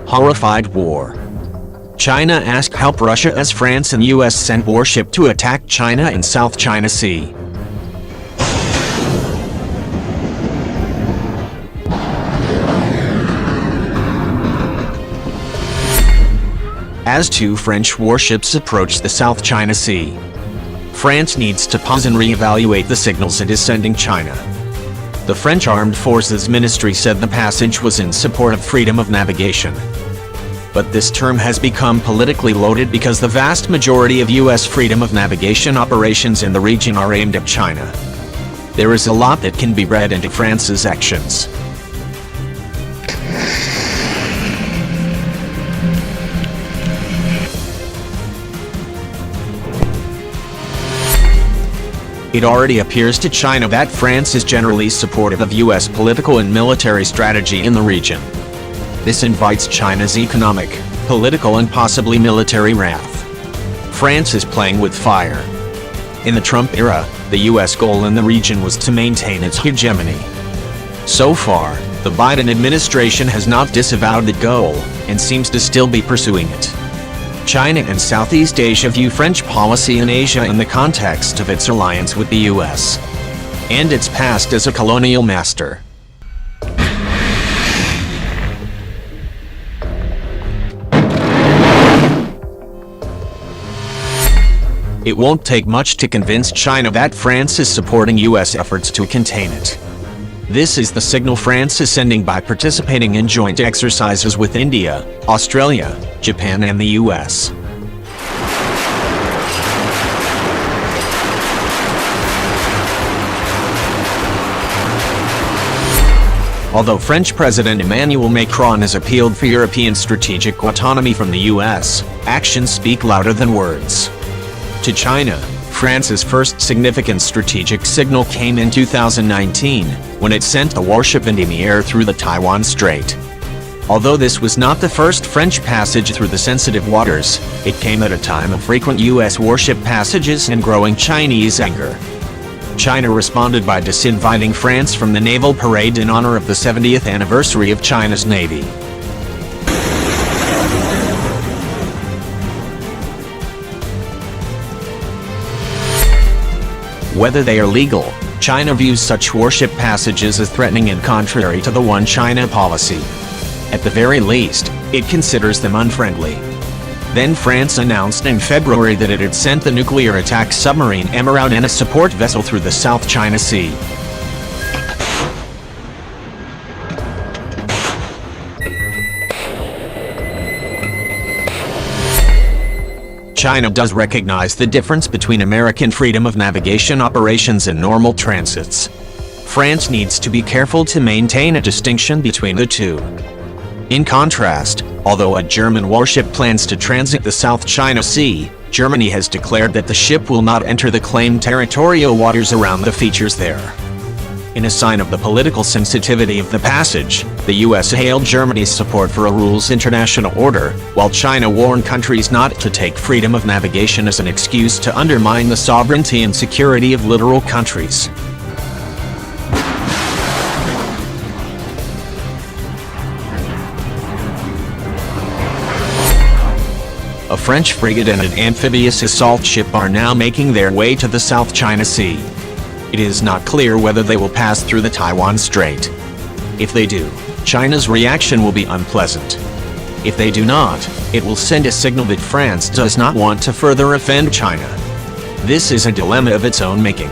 Horrified war. China asked help Russia as France and US sent warship to attack China in South China Sea. As two French warships approach the South China Sea, France needs to pause and re-evaluate the signals it is sending China. The French Armed Forces Ministry said the passage was in support of freedom of navigation. But this term has become politically loaded because the vast majority of US freedom of navigation operations in the region are aimed at China. There is a lot that can be read into France's actions. It already appears to China that France is generally supportive of US political and military strategy in the region. This invites China's economic, political and possibly military wrath. France is playing with fire. In the Trump era, the US goal in the region was to maintain its hegemony. So far, the Biden administration has not disavowed the goal, and seems to still be pursuing it. China and Southeast Asia view French policy in Asia in the context of its alliance with the US and its past as a colonial master. It won't take much to convince China that France is supporting US efforts to contain it. This is the signal France is sending by participating in joint exercises with India, Australia, Japan and the US. Although French President Emmanuel Macron has appealed for European strategic autonomy from the US, actions speak louder than words. To China, France's first significant strategic signal came in 2019, when it sent a warship into the air through the Taiwan Strait. Although this was not the first French passage through the sensitive waters, it came at a time of frequent US warship passages and growing Chinese anger. China responded by disinviting France from the naval parade in honor of the 70th anniversary of China's Navy. Whether they are legal, China views such warship passages as threatening and contrary to the One China policy. At the very least, it considers them unfriendly. Then France announced in February that it had sent the nuclear attack submarine Emerald and a support vessel through the South China Sea. China does recognize the difference between American freedom of navigation operations and normal transits. France needs to be careful to maintain a distinction between the two. In contrast, although a German warship plans to transit the South China Sea, Germany has declared that the ship will not enter the claimed territorial waters around the features there. In a sign of the political sensitivity of the passage, the US hailed Germany's support for a rules international order, while China warned countries not to take freedom of navigation as an excuse to undermine the sovereignty and security of littoral countries. A French frigate and an amphibious assault ship are now making their way to the South China Sea. It is not clear whether they will pass through the Taiwan Strait. If they do, China's reaction will be unpleasant. If they do not, it will send a signal that France does not want to further offend China. This is a dilemma of its own making.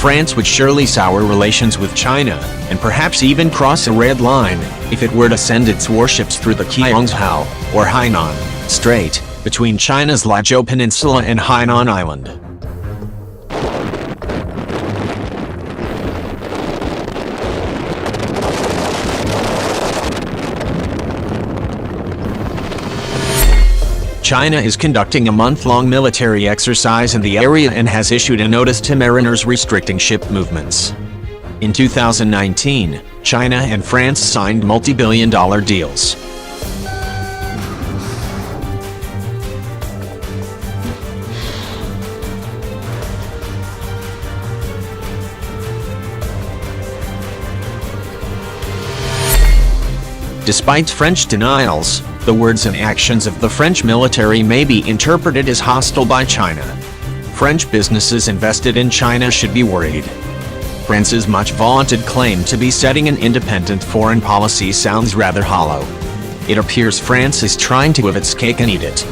France would surely sour relations with China, and perhaps even cross a red line, if it were to send its warships through the Qianzhou, or Hainan, Strait, between China's Lizhou Peninsula and Hainan Island. China is conducting a month-long military exercise in the area and has issued a notice to mariners restricting ship movements. In 2019, China and France signed multi-billion-dollar deals. Despite French denials, the words and actions of the French military may be interpreted as hostile by China. French businesses invested in China should be worried. France's much vaunted claim to be setting an independent foreign policy sounds rather hollow. It appears France is trying to have its cake and eat it.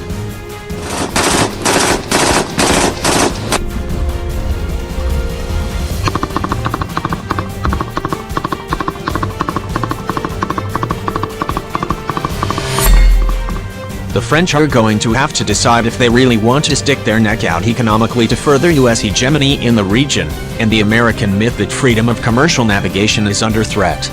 The French are going to have to decide if they really want to stick their neck out economically to further US hegemony in the region, and the American myth that freedom of commercial navigation is under threat.